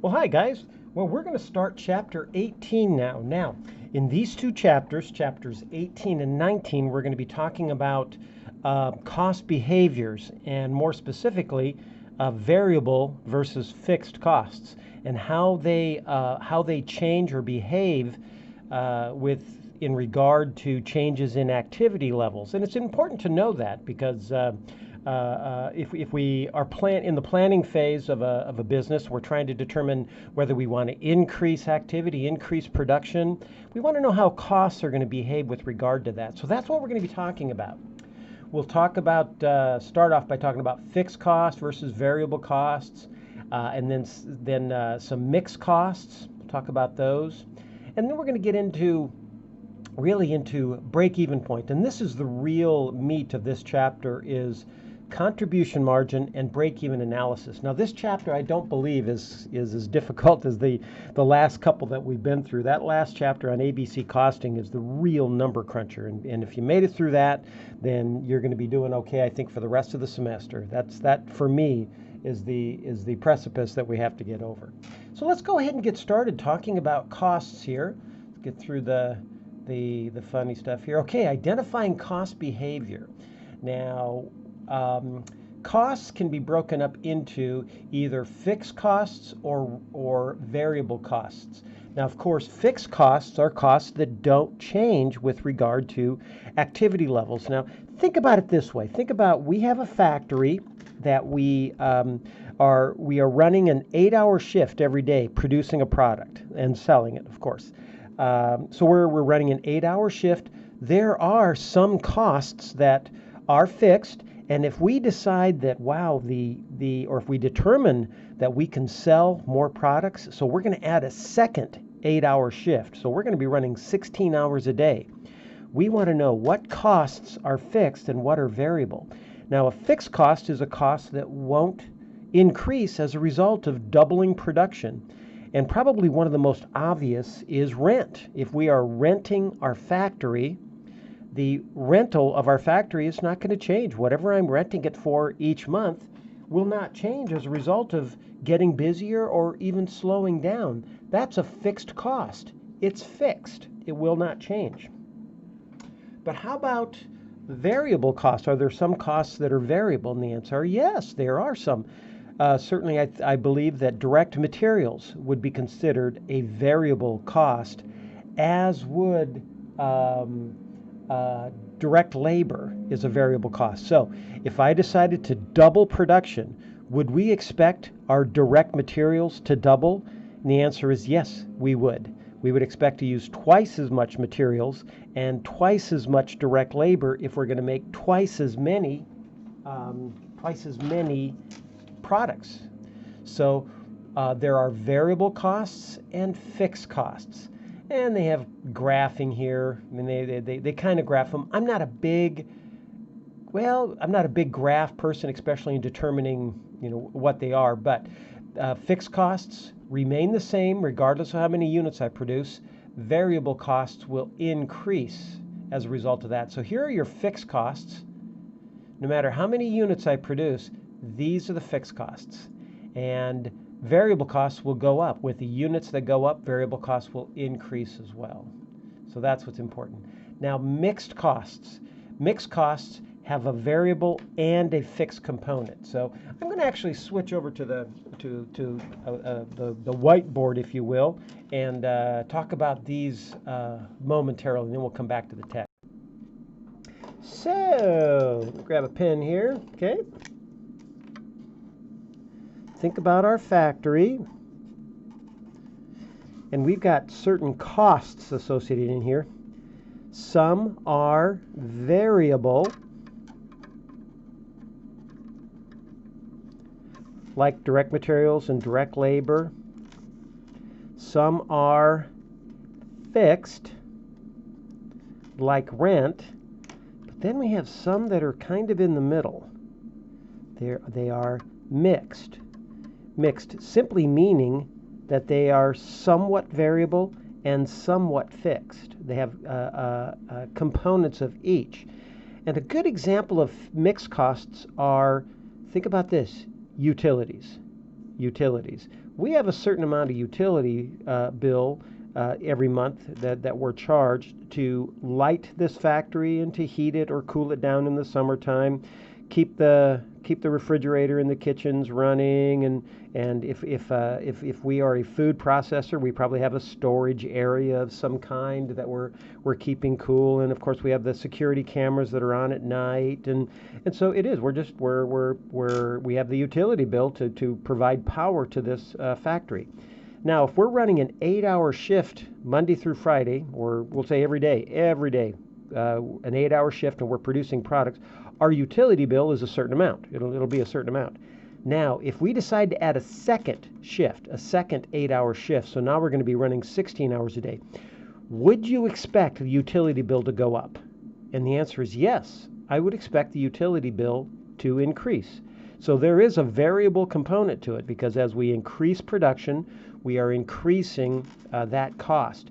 Well, hi guys. Well, we're going to start chapter 18 now. Now, in these two chapters, chapters 18 and 19, we're going to be talking about cost behaviors and more specifically, variable versus fixed costs and how they change or behave in regard to changes in activity levels. And it's important to know that because if we are in the planning phase of a business, we're trying to determine whether we want to increase activity, increase production. We want to know how costs are going to behave with regard to that. So that's what we're going to be talking about. We'll talk about, start off by talking about fixed costs versus variable costs, and then some mixed costs. We'll talk about those. And then we're going to get really into break-even point. And this is the real meat of this chapter is contribution margin and break-even analysis. Now this chapter I don't believe is as difficult as the last couple that we've been through. That last chapter on ABC costing is the real number cruncher. And if you made it through that, then you're going to be doing okay, I think, for the rest of the semester. That for me is the precipice that we have to get over. So let's go ahead and get started talking about costs here. Let's get through the funny stuff here. Okay, identifying cost behavior. Now, costs can be broken up into either fixed costs or variable costs. Now, of course, fixed costs are costs that don't change with regard to activity levels. Now, think about it this way. Think about we have a factory that we are running an 8-hour shift every day producing a product and selling it, of course. So we're running an 8-hour shift. There are some costs that are fixed, and if we decide that, wow, or if we determine that we can sell more products, so we're going to add a second 8-hour shift. So we're going to be running 16 hours a day. We want to know what costs are fixed and what are variable. Now, a fixed cost is a cost that won't increase as a result of doubling production. And probably one of the most obvious is rent. If we are renting our factory, the rental of our factory is not going to change. Whatever I'm renting it for each month will not change as a result of getting busier or even slowing down. That's a fixed cost. It's fixed. It will not change. But how about variable costs? Are there some costs that are variable? And the answer is yes, there are some. Certainly, I believe that direct materials would be considered a variable cost, as would direct labor is a variable cost. So if I decided to double production, would we expect our direct materials to double? And the answer is yes, we would. We would expect to use twice as much materials and twice as much direct labor if we're going to make twice as many products. So there are variable costs and fixed costs. And they have graphing here. I mean, they kind of graph them. I'm not a big graph person, especially in determining, what they are. But fixed costs remain the same regardless of how many units I produce. Variable costs will increase as a result of that. So here are your fixed costs. No matter how many units I produce, these are the fixed costs. And variable costs will go up. With the units that go up, variable costs will increase as well. So that's what's important. Now, mixed costs. Mixed costs have a variable and a fixed component. So I'm going to actually switch over to the whiteboard, if you will, and talk about these momentarily, and then we'll come back to the text. So, grab a pen here, okay? Think about our factory, and we've got certain costs associated in here. Some are variable, like direct materials and direct labor. Some are fixed, like rent. But then we have some that are kind of in the middle. They are mixed. Mixed simply meaning that they are somewhat variable and somewhat fixed. They have components of each. And a good example of mixed costs are, think about this, utilities. utilities. We have a certain amount of utility bill every month that we're charged to light this factory and to heat it or cool it down in the summertime, keep the refrigerator in the kitchens running, and if we are a food processor, we probably have a storage area of some kind that we're keeping cool, and of course we have the security cameras that are on at night, and so it is. We have the utility bill to provide power to this factory. Now, if we're running an 8-hour shift Monday through Friday, or we'll say every day, an 8-hour shift, and we're producing products, our utility bill is a certain amount. It'll be a certain amount. Now, if we decide to add a second shift, a second 8-hour shift, so now we're going to be running 16 hours a day, would you expect the utility bill to go up? And the answer is yes. I would expect the utility bill to increase. So there is a variable component to it, because as we increase production, we are increasing that cost.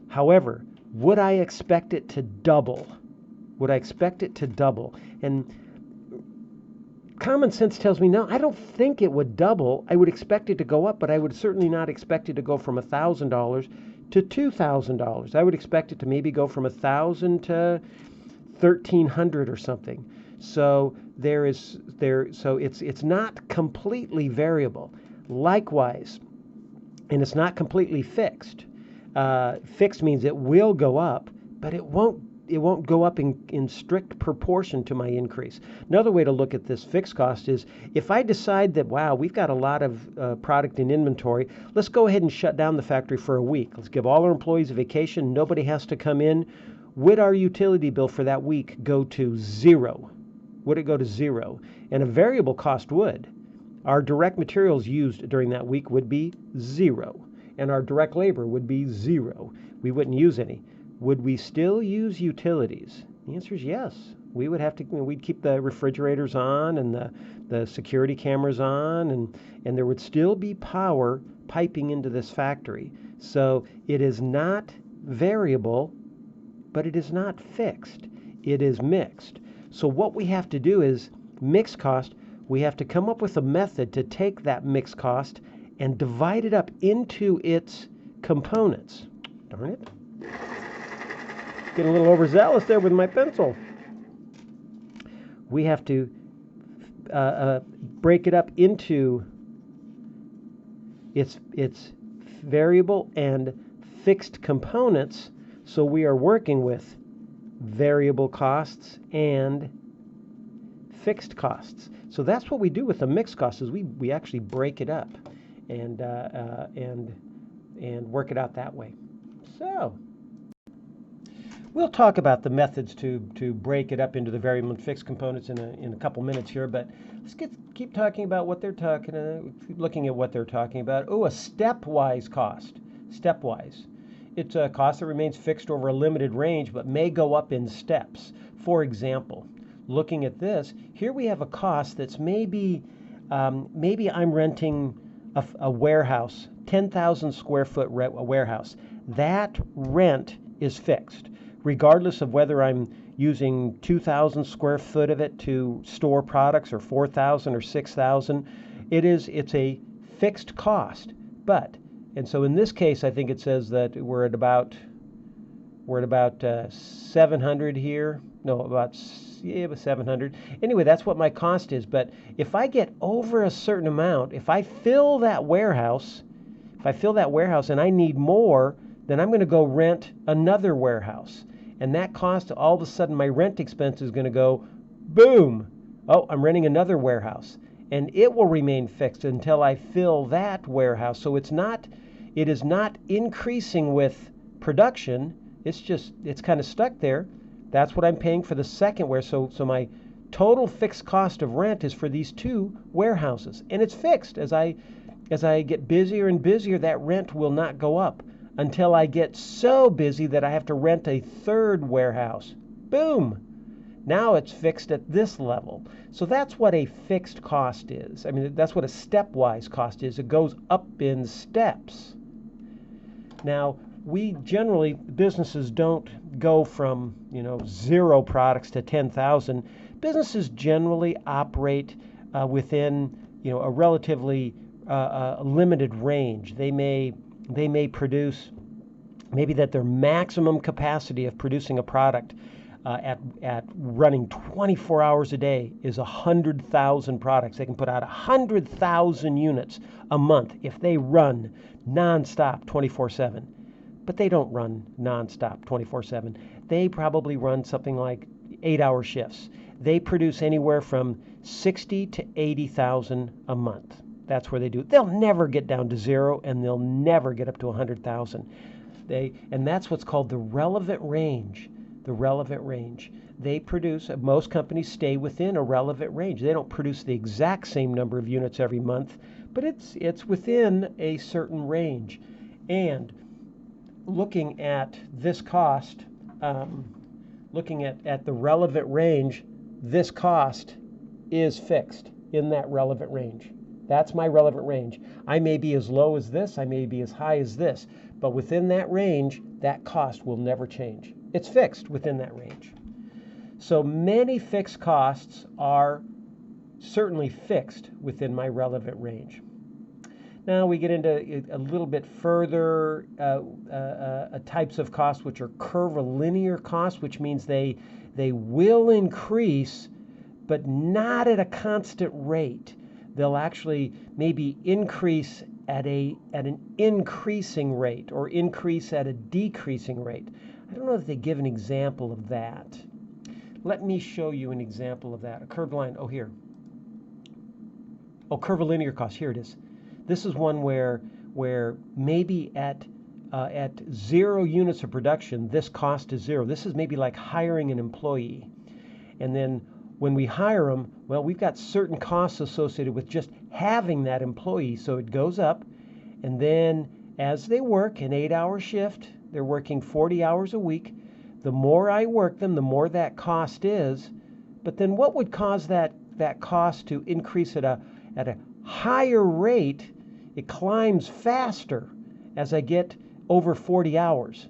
However, would I expect it to double? Would I expect it to double? And common sense tells me no, I don't think it would double. I would expect it to go up, but I would certainly not expect it to go from $1,000 to $2,000. I would expect it to maybe go from $1,000 to $1,300 or something. So it's not completely variable. Likewise, and it's not completely fixed. Fixed means it will go up, but it won't go up in strict proportion to my increase. Another way to look at this fixed cost is if I decide that, wow, we've got a lot of product in inventory, let's go ahead and shut down the factory for a week. Let's give all our employees a vacation. Nobody has to come in. Would our utility bill for that week go to zero? Would it go to zero? And a variable cost would. Our direct materials used during that week would be zero, and our direct labor would be zero. We wouldn't use any. Would we still use utilities? The answer is yes. We would have to. We'd keep the refrigerators on and the security cameras on, and there would still be power piping into this factory. So it is not variable, but it is not fixed. It is mixed. So what we have to do is mixed cost. We have to come up with a method to take that mixed cost and divide it up into its components. Darn it. Get a little overzealous there with my pencil. We have to break it up into its variable and fixed components, so we are working with variable costs and fixed costs. So that's what we do with the mixed costs, is we actually break it up and work it out that way. So we'll talk about the methods to break it up into the variable and fixed components in a couple minutes here, but let's keep talking about what they're looking at what they're talking about. Oh, a stepwise cost. Stepwise. It's a cost that remains fixed over a limited range but may go up in steps. For example, looking at this, here we have a cost that's maybe I'm renting a warehouse, 10,000 square foot warehouse. That rent is fixed, regardless of whether I'm using 2,000 square foot of it to store products or 4,000 or 6,000. It's a fixed cost. And so in this case, I think it says that we're at about 700 here. No, about 700. Anyway, that's what my cost is. But if I get over a certain amount, if I fill that warehouse and I need more, then I'm going to go rent another warehouse. And that cost, all of a sudden, my rent expense is going to go, boom. Oh, I'm renting another warehouse. And it will remain fixed until I fill that warehouse. So it is not increasing with production. It's kind of stuck there. That's what I'm paying for the second warehouse. So my total fixed cost of rent is for these two warehouses. And it's fixed. As I get busier and busier, that rent will not go up until I get so busy that I have to rent a third warehouse. Boom! Now it's fixed at this level. So that's what a fixed cost is. I mean, that's what a stepwise cost is. It goes up in steps. Now, businesses don't go from, 0 products to 10,000. Businesses generally operate within, a relatively limited range. They may produce, maybe that their maximum capacity of producing a product at running 24 hours a day is 100,000 products. They can put out 100,000 units a month if they run nonstop 24/7. But they don't run nonstop 24/7. They probably run something like 8-hour shifts. They produce anywhere from 60 to 80,000 a month. That's where they do. They'll never get down to zero, and they'll never get up to 100,000. And that's what's called the relevant range. The relevant range. They produce, most companies stay within a relevant range. They don't produce the exact same number of units every month, but it's within a certain range. And looking at this cost, looking at the relevant range, this cost is fixed in that relevant range. That's my relevant range. I may be as low as this, I may be as high as this, but within that range, that cost will never change. It's fixed within that range. So many fixed costs are certainly fixed within my relevant range. Now we get into a little bit further types of costs, which are curvilinear costs, which means they will increase, but not at a constant rate. They'll actually maybe increase at an increasing rate or increase at a decreasing rate. I don't know if they give an example of that. Let me show you an example of that. A curved line. Oh, here. Oh, curvilinear costs. Here it is. This is one where maybe at 0 units of production, this cost is 0. This is maybe like hiring an employee. And then when we hire them, well, we've got certain costs associated with just having that employee. So it goes up. And then as they work an 8-hour shift, they're working 40 hours a week. The more I work them, the more that cost is. But then what would cause that cost to increase at a higher rate? It climbs faster as I get over 40 hours.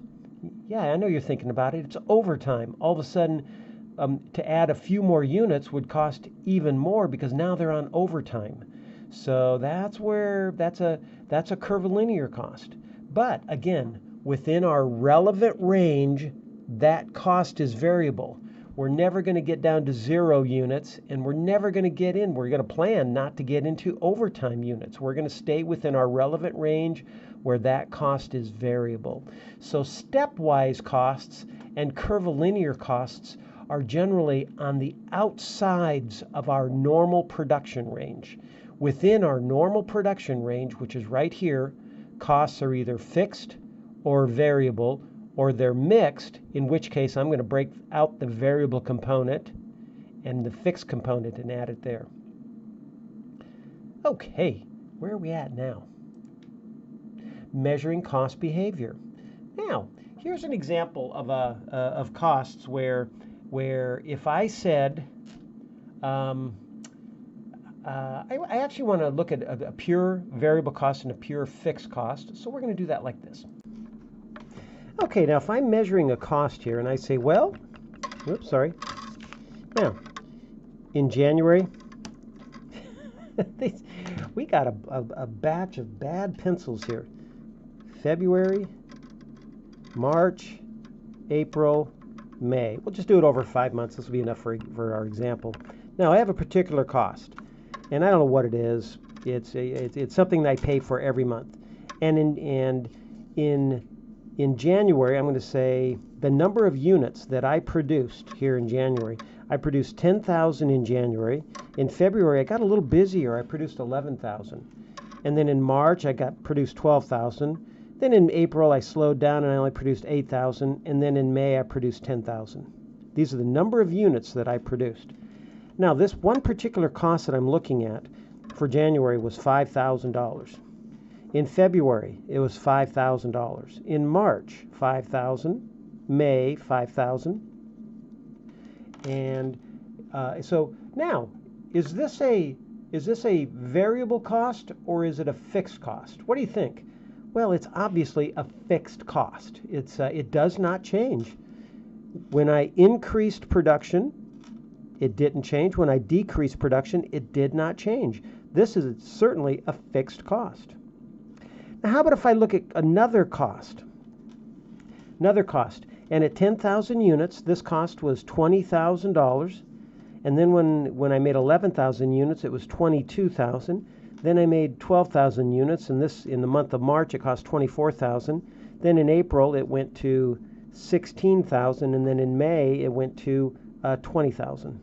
Yeah, I know you're thinking about it. It's overtime. All of a sudden, to add a few more units would cost even more because now they're on overtime. So that's a curvilinear cost. But again, within our relevant range, that cost is variable. We're never going to get down to 0 units, and we're never going to get in. We're going to plan not to get into overtime units. We're going to stay within our relevant range where that cost is variable. So stepwise costs and curvilinear costs are generally on the outsides of our normal production range. Within our normal production range, which is right here, costs are either fixed or variable, or they're mixed, in which case I'm going to break out the variable component and the fixed component and add it there. Okay, where are we at now? Measuring cost behavior. Now, here's an example of costs where if I said, I actually want to look at a pure variable cost and a pure fixed cost, so we're going to do that like this. Okay, now if I'm measuring a cost here and I say, well, oops, sorry. Now, in January, we got a batch of bad pencils here. February, March, April, May. We'll just do it over 5 months. This will be enough for our example. Now, I have a particular cost, and I don't know what it is. It's something that I pay for every month. And in January, I'm going to say the number of units that I produced here in January. I produced 10,000 in January. In February, I got a little busier. I produced 11,000. And then in March, I produced 12,000. Then in April, I slowed down and I only produced 8,000. And then in May, I produced 10,000. These are the number of units that I produced. Now, this one particular cost that I'm looking at for January was $5,000. In February, it was $5,000. In March, $5,000. May, $5,000. And so now, is this a variable cost or is it a fixed cost? What do you think? Well, it's obviously a fixed cost. It does not change. When I increased production, it didn't change. When I decreased production, it did not change. This is certainly a fixed cost. Now, how about if I look at another cost? Another cost. And at 10,000 units, this cost was $20,000. And then when I made 11,000 units, it was $22,000. Then I made 12,000 units, and this in the month of March, it cost $24,000. Then in April, it went to $16,000, and then in May, it went to $20,000.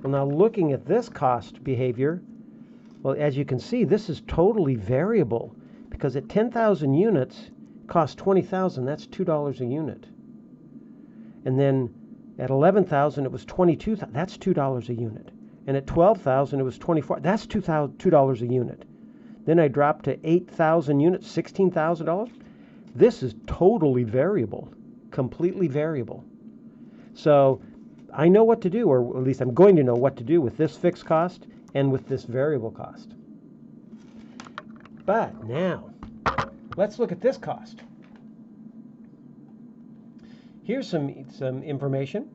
Well, now looking at this cost behavior, well, as you can see, this is totally variable because at 10,000 units, it costs $20,000. That's $2 a unit. And then at 11,000, it was $22,000. That's $2 a unit. And at 12,000, it was $24,000. That's $2 a unit. Then I dropped to 8,000 units, $16,000. This is totally variable, completely variable. So I know what to do, or at least I'm going to know what to do with this fixed cost and with this variable cost. But now, let's look at this cost. Here's some information.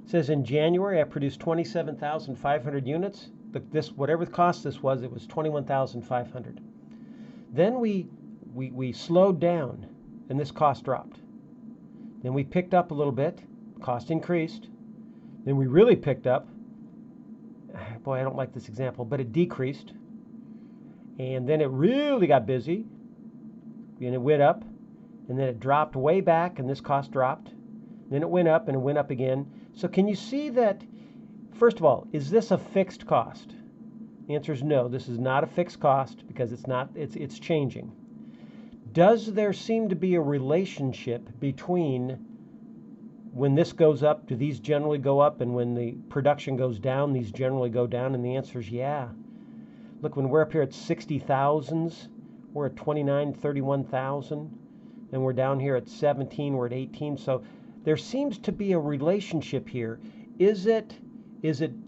It says in January I produced 27,500 units. But whatever the cost this was, it was 21,500. Then we slowed down, and this cost dropped. Then we picked up a little bit, cost increased. Then we really picked up. Boy, I don't like this example, but it decreased. And then it really got busy, and it went up, and then it dropped way back, and this cost dropped. Then it went up, and it went up again. So can you see that, first of all, is this a fixed cost? The answer is no, this is not a fixed cost because it's changing. Does there seem to be a relationship between when this goes up, do these generally go up, and when the production goes down, these generally go down? And the answer is yeah. Look, when we're up here at 60,000s, we're at 29, 31,000. Then we're down here at 17, we're at 18. So there seems to be a relationship here. Is it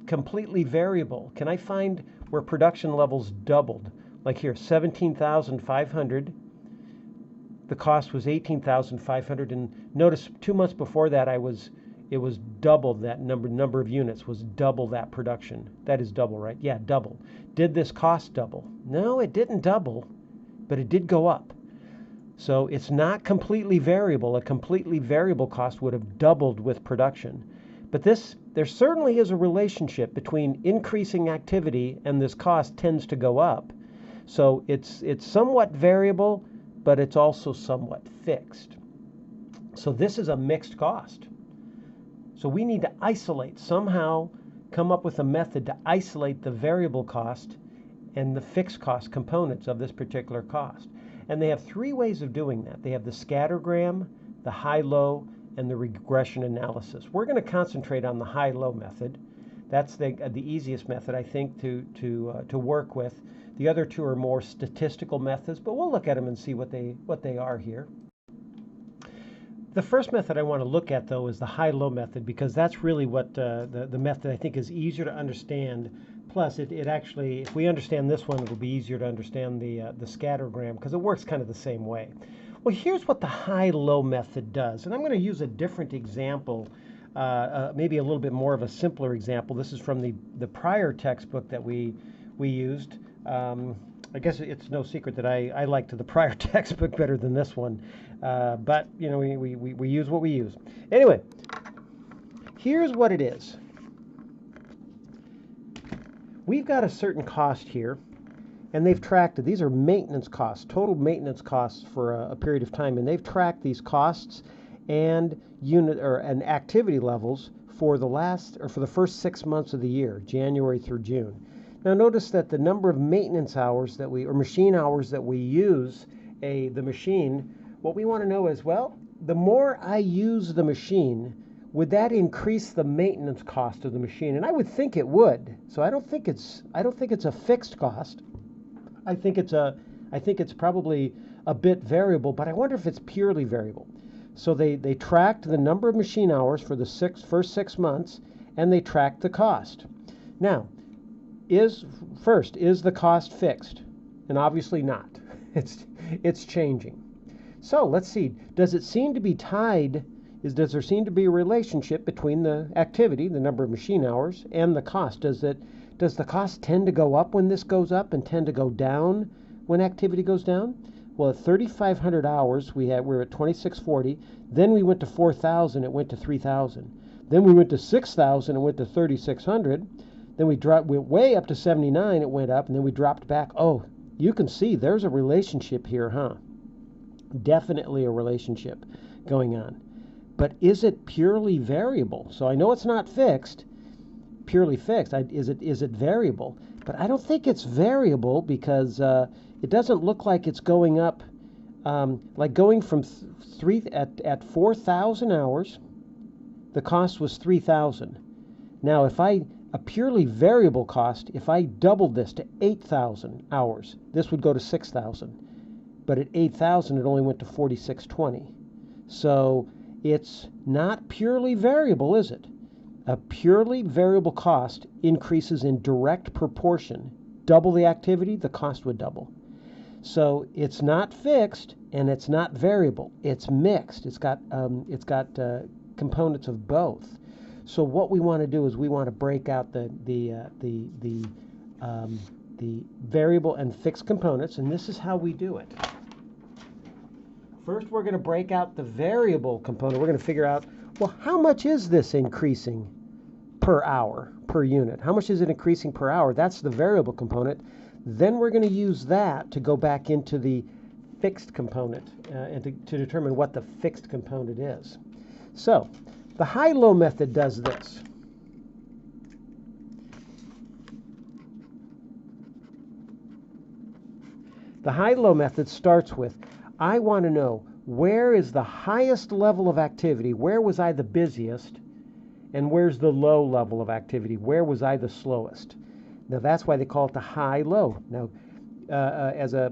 completely variable? Can I find where production levels doubled? Like here, 17,500. The cost was 18,500, and notice 2 months before that it was double that number of units was double that production. That is double, right? Yeah, double. Did this cost double? No, it didn't double, but it did go up. So it's not completely variable. A completely variable cost would have doubled with production. But there certainly is a relationship between increasing activity and this cost tends to go up. So it's somewhat variable, but it's also somewhat fixed. So this is a mixed cost. So we need to isolate, somehow come up with a method to isolate the variable cost and the fixed cost components of this particular cost. And they have three ways of doing that. They have the scattergram, the high-low, and the regression analysis. We're going to concentrate on the high-low method. That's the easiest method, I think, to work with. The other two are more statistical methods, but we'll look at them and see what they are here. The first method I want to look at, though, is the high-low method, because that's really what the method I think is easier to understand. Plus, it actually, if we understand this one, it'll be easier to understand the scattergram, because it works kind of the same way. Well, here's what the high-low method does, and I'm going to use a different example, maybe a little bit more of a simpler example. This is from the prior textbook that we used. I guess it's no secret that I liked the prior textbook better than this one, but you know, we use what we use. Anyway, here's what it is. We've got a certain cost here, and they've tracked it. These are maintenance costs, total maintenance costs for a period of time, and they've tracked these costs and and activity levels for the first 6 months of the year, January through June. Now notice that the number of maintenance hours or machine hours that we use the machine, what we want to know is, well, the more I use the machine, would that increase the maintenance cost of the machine? And I would think it would. So I don't think it's a fixed cost. I think it's probably a bit variable, but I wonder if it's purely variable. So they tracked the number of machine hours for the first 6 months, and they tracked the cost. Now, is the cost fixed? And obviously not. It's changing. So let's see. Does it seem to be tied? is, does there seem to be a relationship between the activity, the number of machine hours, and the cost? Does the cost tend to go up when this goes up and tend to go down when activity goes down? Well, at 3,500 hours, we're at 2640. Then we went to 4,000, it went to 3,000. Then we went to 6,000, it went to 3,600. Then we went way up to 79, it went up, and then we dropped back. Oh, you can see there's a relationship here, huh? Definitely a relationship going on. But is it purely variable? So I know it's not fixed, purely fixed. Is it variable? But I don't think it's variable because it doesn't look like it's going up, like going from at 4,000 hours, the cost was 3,000. Now, if a purely variable cost, if I doubled this to 8,000 hours, this would go to 6,000. But at 8,000, it only went to 4,620. So it's not purely variable, is it? A purely variable cost increases in direct proportion. Double the activity, the cost would double. So it's not fixed and it's not variable. It's mixed. It's got components of both. So what we want to do is we want to break out the variable and fixed components, and this is how we do it. First, we're going to break out the variable component. We're going to figure out, well, how much is this increasing per hour, per unit? How much is it increasing per hour? That's the variable component. Then we're going to use that to go back into the fixed component and to determine what the fixed component is. So the high-low method does this. The high-low method starts with, I want to know where is the highest level of activity, where was I the busiest, and where's the low level of activity, where was I the slowest. Now that's why they call it the high-low. Now, as a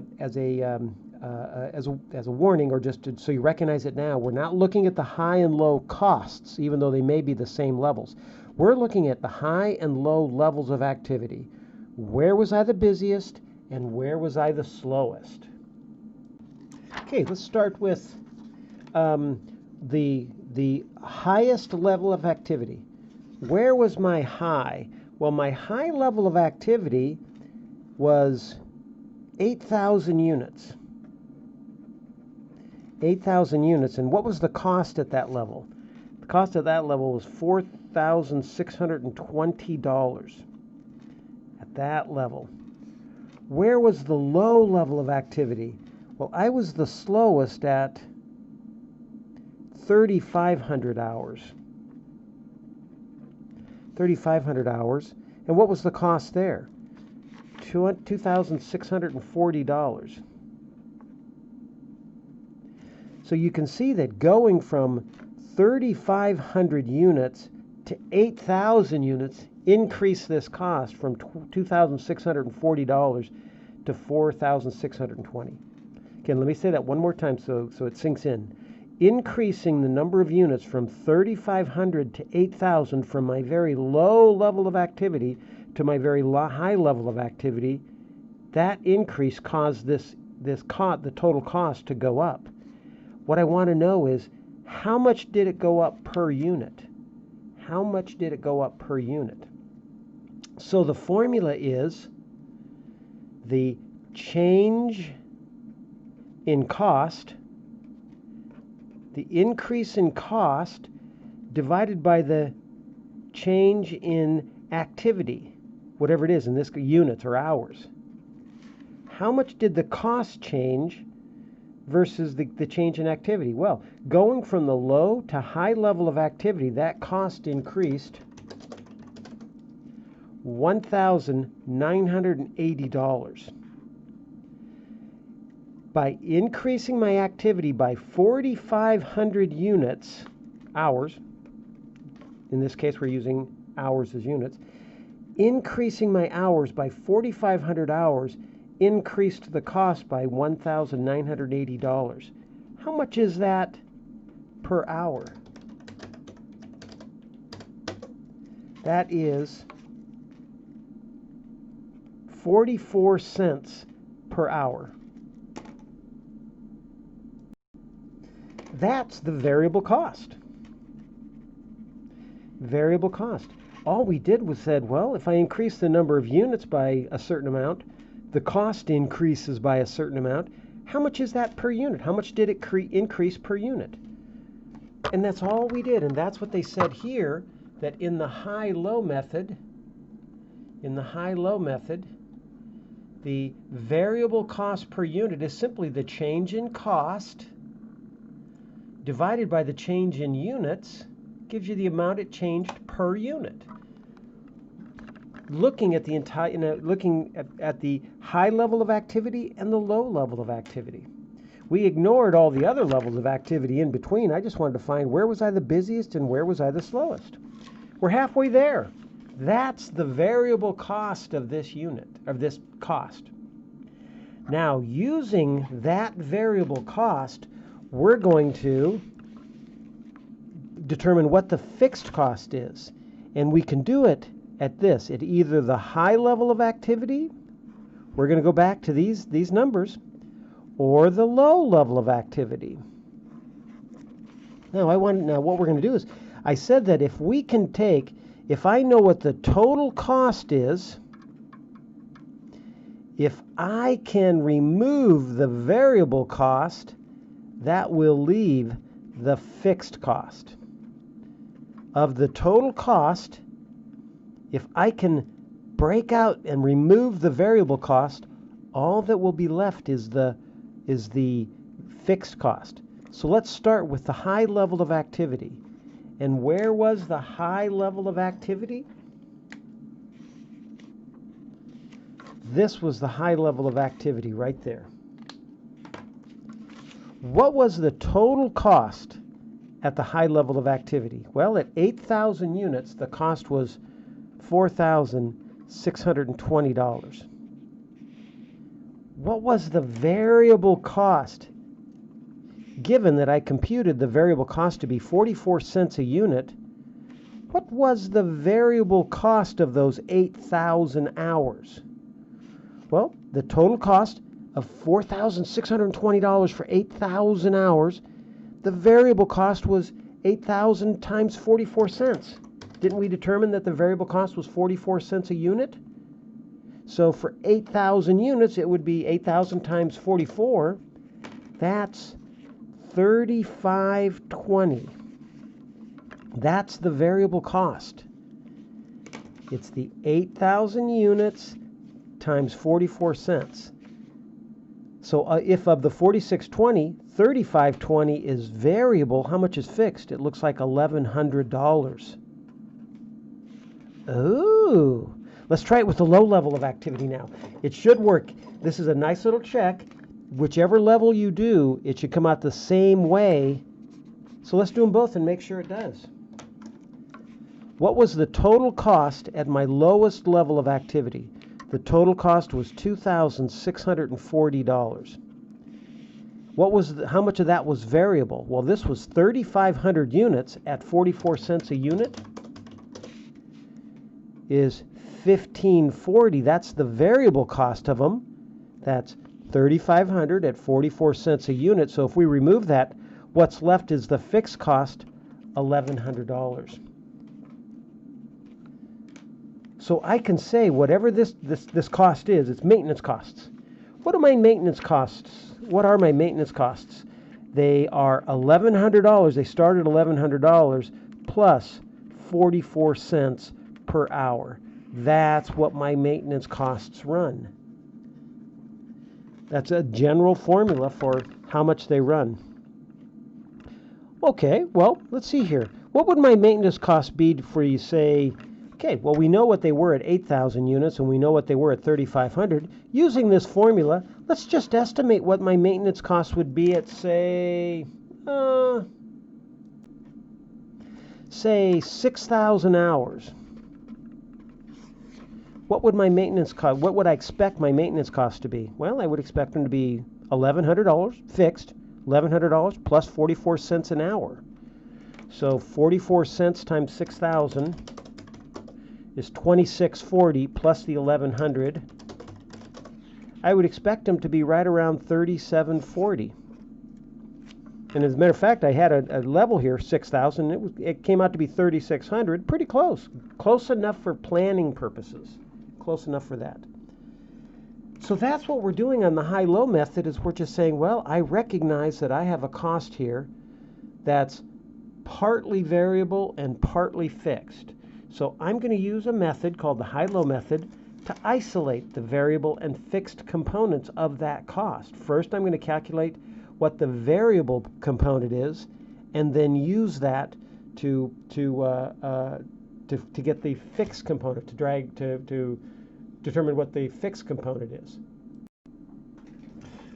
warning, or just so you recognize it now, we're not looking at the high and low costs, even though they may be the same levels. We're looking at the high and low levels of activity. Where was I the busiest, and where was I the slowest? Okay, let's start with the highest level of activity. Where was my high? Well, my high level of activity was 8,000 units. 8,000 units, and what was the cost at that level? The cost at that level was $4,620 at that level. Where was the low level of activity? Well, I was the slowest at 3,500 hours. 3,500 hours. And what was the cost there? $2,640. So you can see that going from 3,500 units to 8,000 units increased this cost from $2,640 to $4,620. Again, let me say that one more time so it sinks in. Increasing the number of units from 3,500 to 8,000 from my very low level of activity to my very high level of activity, that increase caused the total cost to go up. What I want to know is, how much did it go up per unit? How much did it go up per unit? So the formula is the change in cost, the increase in cost divided by the change in activity, whatever it is, in this units or hours. How much did the cost change versus the change in activity? Well, going from the low to high level of activity, that cost increased $1,980. By increasing my activity by 4,500 units, hours, in this case we're using hours as units, increasing my hours by 4,500 hours increased the cost by $1,980. How much is that per hour? That is 44 cents per hour. That's the variable cost. variable cost. All we did was said, well, if I increase the number of units by a certain amount, the cost increases by a certain amount. How much is that per unit? How much did it increase per unit? And that's all we did. And that's what they said here, that in the high-low method, the variable cost per unit is simply the change in cost divided by the change in units, gives you the amount it changed per unit. Looking at the at the high level of activity and the low level of activity. We ignored all the other levels of activity in between. I just wanted to find where was I the busiest and where was I the slowest. We're halfway there. That's the variable cost of this unit, of this cost. Now, using that variable cost, we're going to determine what the fixed cost is. And we can do it at this, at either the high level of activity, we're going to go back to these numbers, or the low level of activity. Now, what we're going to do is, I said that if I know what the total cost is, if I can remove the variable cost, that will leave the fixed cost. Of the total cost, if I can break out and remove the variable cost, all that will be left is the fixed cost. So let's start with the high level of activity. And where was the high level of activity? This was the high level of activity right there. What was the total cost at the high level of activity? Well, at 8,000 units, the cost was $4,620. What was the variable cost? Given that I computed the variable cost to be 44 cents a unit, what was the variable cost of those 8,000 hours? Well, the total cost of $4,620 for 8,000 hours, the variable cost was 8,000 times 44 cents. Didn't we determine that the variable cost was 44 cents a unit? So for 8,000 units, it would be 8,000 times 44. That's $35.20. That's the variable cost. It's the 8,000 units times 44 cents. So if of the 46.20, 35.20 is variable, how much is fixed? It looks like $1,100. Ooh. Let's try it with the low level of activity now. It should work. This is a nice little check. Whichever level you do, it should come out the same way. So let's do them both and make sure it does. What was the total cost at my lowest level of activity? The total cost was $2,640. How much of that was variable? Well, this was 3,500 units at 44 cents a unit is $1,540. That's the variable cost of them. That's 3,500 at 44 cents a unit. So if we remove that, what's left is the fixed cost, $1,100. So I can say whatever this cost is, it's maintenance costs. What are my maintenance costs? What are my maintenance costs? They are $1,100. They start at $1,100 plus 44 cents per hour. That's what my maintenance costs run. That's a general formula for how much they run. Okay, well, let's see here. What would my maintenance costs be for you say, okay, well, we know what they were at 8,000 units and we know what they were at 3,500. Using this formula, let's just estimate what my maintenance costs would be at, say 6,000 hours. What would my maintenance cost? What would I expect my maintenance cost to be? Well, I would expect them to be $1,100 fixed, $1,100 plus 44 cents an hour. So 44 cents times 6,000 is $26.40 plus the 1,100. I would expect them to be right around $37.40. And as a matter of fact, I had a level here, 6,000. It came out to be 3,600. Pretty close. Close enough for planning purposes. Close enough for that. So that's what we're doing on the high-low method, is we're just saying, well, I recognize that I have a cost here that's partly variable and partly fixed. So I'm going to use a method called the high-low method to isolate the variable and fixed components of that cost. First, I'm going to calculate what the variable component is, and then use that to get the fixed component, to determine what the fixed component is.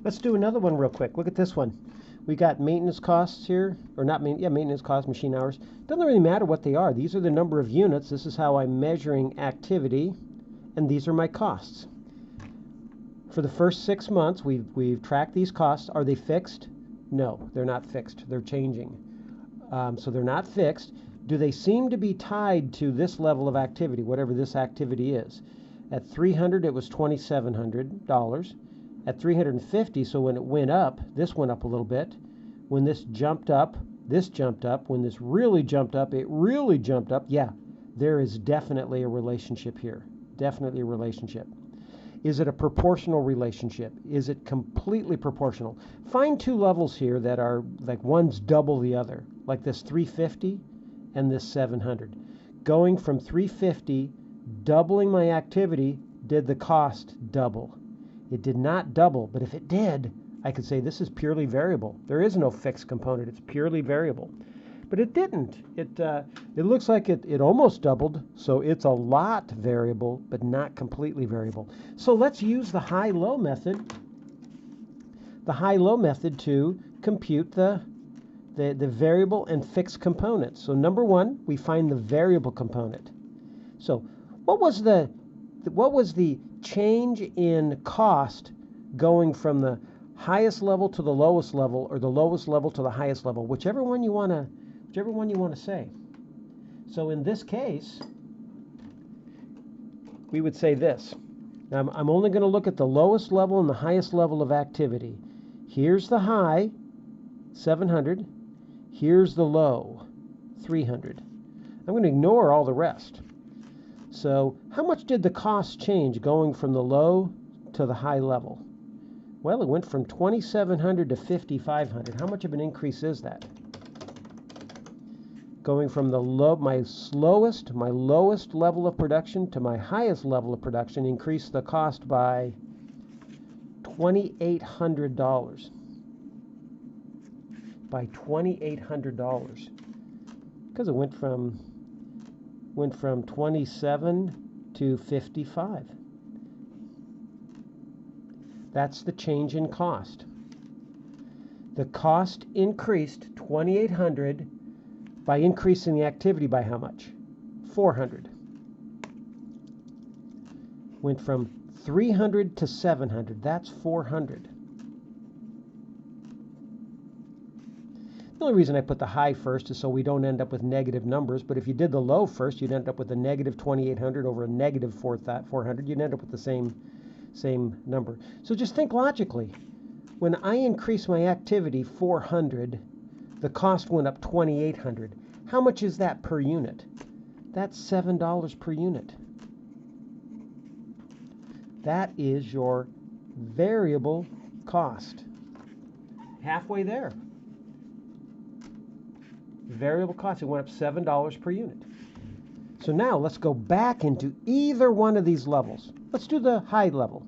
Let's do another one real quick. Look at this one. We got maintenance costs here, or not maintenance costs, machine hours. Doesn't really matter what they are. These are the number of units. This is how I'm measuring activity, and these are my costs. For the first 6 months, we've tracked these costs. Are they fixed? No, they're not fixed. They're changing. So they're not fixed. Do they seem to be tied to this level of activity, whatever this activity is? At 300, it was $2,700. At 350, so when it went up, this went up a little bit. When this jumped up, this jumped up. When this really jumped up, it really jumped up. Yeah, there is definitely a relationship here. Definitely a relationship. Is it a proportional relationship? Is it completely proportional? Find two levels here that are like one's double the other, like this 350 and this 700. Going from 350, doubling my activity, did the cost double? It did not double, but if it did, I could say this is purely variable. There is no fixed component. It's purely variable. But it didn't. It looks like it almost doubled, so it's a lot variable, but not completely variable. So let's use the high-low method. The high-low method to compute the variable and fixed components. So number one, we find the variable component. So what was the change in cost going from the highest level to the lowest level, or the lowest level to the highest level, whichever one you want to say. So in this case, we would say this. Now I'm only going to look at the lowest level and the highest level of activity. Here's the high, 700. Here's the low, 300. I'm going to ignore all the rest. So how much did the cost change going from the low to the high level? Well, it went from 2,700 to 5,500. How much of an increase is that? Going from the my lowest level of production to my highest level of production increased the cost by $2,800. By $2,800, because it went from 27 to 55. That's the change in cost. The cost increased 2,800 by increasing the activity by how much? 400. Went from 300 to 700. That's 400. The only reason I put the high first is so we don't end up with negative numbers, but if you did the low first, you'd end up with a negative 2,800 over a negative 400. You'd end up with the same number. So just think logically. When I increase my activity 400, the cost went up 2,800. How much is that per unit? That's $7 per unit. That is your variable cost. Halfway there. Variable cost, it went up $7 per unit. So now let's go back into either one of these levels. Let's do the high level.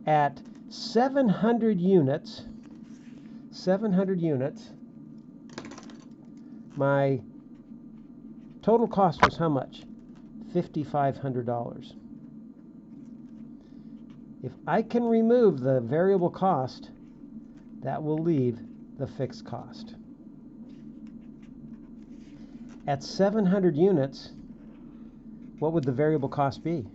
At 700 units, my total cost was how much? $5,500. If I can remove the variable cost, that will leave the fixed cost. At 700 units, what would the variable cost be?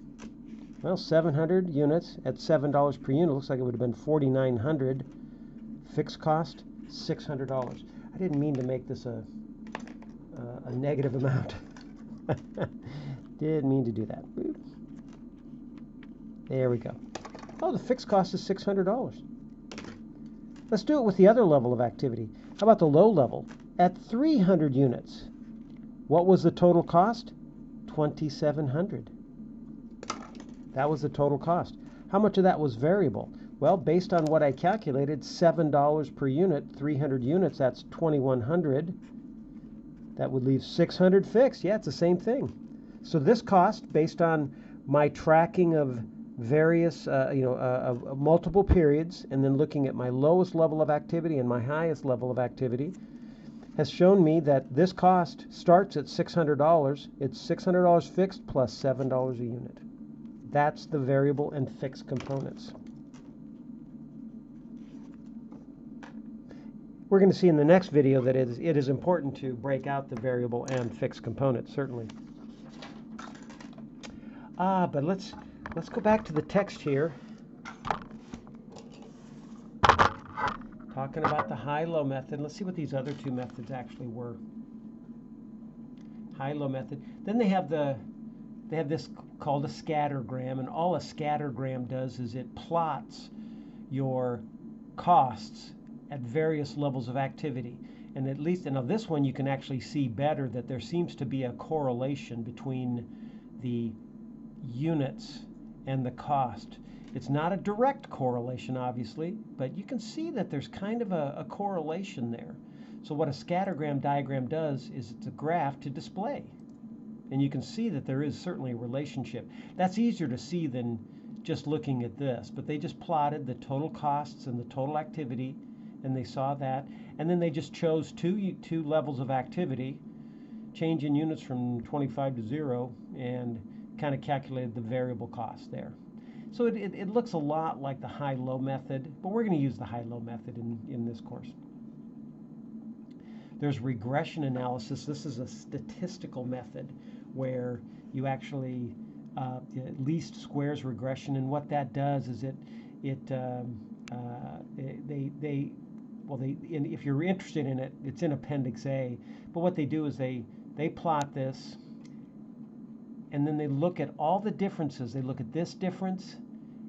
Well, 700 units at $7 per unit looks like it would have been $4,900. Fixed cost, $600. I didn't mean to make this a negative amount. Didn't mean to do that. There we go. Oh, the fixed cost is $600. Let's do it with the other level of activity. How about the low level? At 300 units, what was the total cost? $2,700. That was the total cost. How much of that was variable? Well, based on what I calculated, $7 per unit, 300 units, that's $2,100. That would leave $600 fixed. Yeah, it's the same thing. So this cost, based on my tracking of various, multiple periods, and then looking at my lowest level of activity and my highest level of activity, has shown me that this cost starts at $600. It's $600 fixed plus $7 a unit. That's the variable and fixed components. We're going to see in the next video that it is important to break out the variable and fixed components, certainly. But let's go back to the text here. Talking about the high-low method. Let's see what these other two methods actually were. High-low method. Then they have this called a scattergram, and all a scattergram does is it plots your costs at various levels of activity. And at least, and now this one you can actually see better that there seems to be a correlation between the units and the cost. It's not a direct correlation, obviously, but you can see that there's kind of a correlation there. So what a scattergram diagram does is it's a graph to display. And you can see that there is certainly a relationship. Two easier to see than just looking at this, but they just plotted the total costs and the total activity, and they saw that. And then they just chose two levels of activity, change in units from 25 to 0, and kind of calculated the variable cost there. So it looks a lot like the high-low method, but we're going to use the high-low method in this course. There's regression analysis. This is a statistical method where you actually least squares regression, and what that does is if you're interested in it, it's in Appendix A. But what they do is they plot this, and then they look at all the differences. They look at this difference,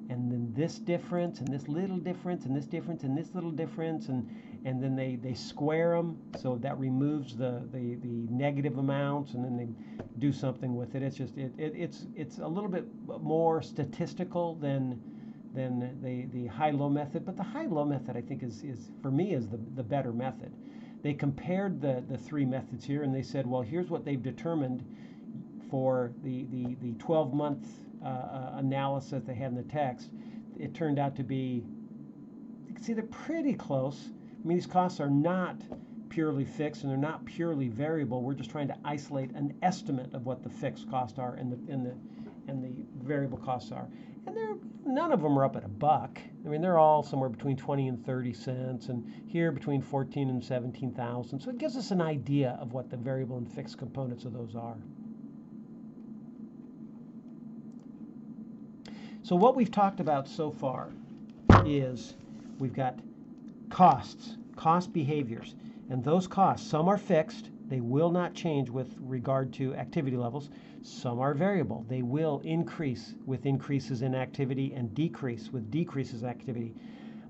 and then this difference, and this little difference, and this difference, and this little difference, and then they square them, so that removes the negative amounts, and then they do something with it. It's just it's a little bit more statistical than the high-low method, but the high-low method I think is for me is the better method. They compared the three methods here, and they said, well, here's what they've determined for the 12-month analysis they had in the text. It turned out to be, you can see they're pretty close. I mean, these costs are not purely fixed and they're not purely variable. We're just trying to isolate an estimate of what the fixed costs are and the variable costs are. And none of them are up at $1. I mean, they're all somewhere between 20 and 30 cents, and here between 14 and 17,000. So it gives us an idea of what the variable and fixed components of those are. So what we've talked about so far is we've got costs, cost behaviors, and those costs, some are fixed, they will not change with regard to activity levels. Some are variable, they will increase with increases in activity and decrease with decreases in activity.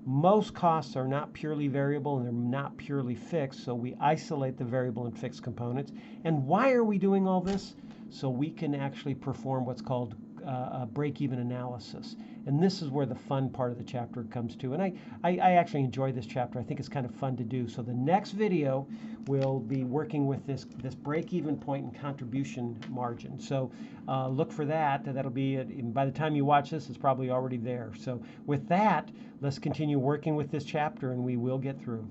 Most costs are not purely variable and they're not purely fixed, so we isolate the variable and fixed components. And why are we doing all this? So we can actually perform what's called a break-even analysis. And this is where the fun part of the chapter comes to. And I actually enjoy this chapter. I think it's kind of fun to do. So the next video will be working with this break-even point and contribution margin. So look for that. That'll be, by the time you watch this, it's probably already there. So with that, let's continue working with this chapter and we will get through.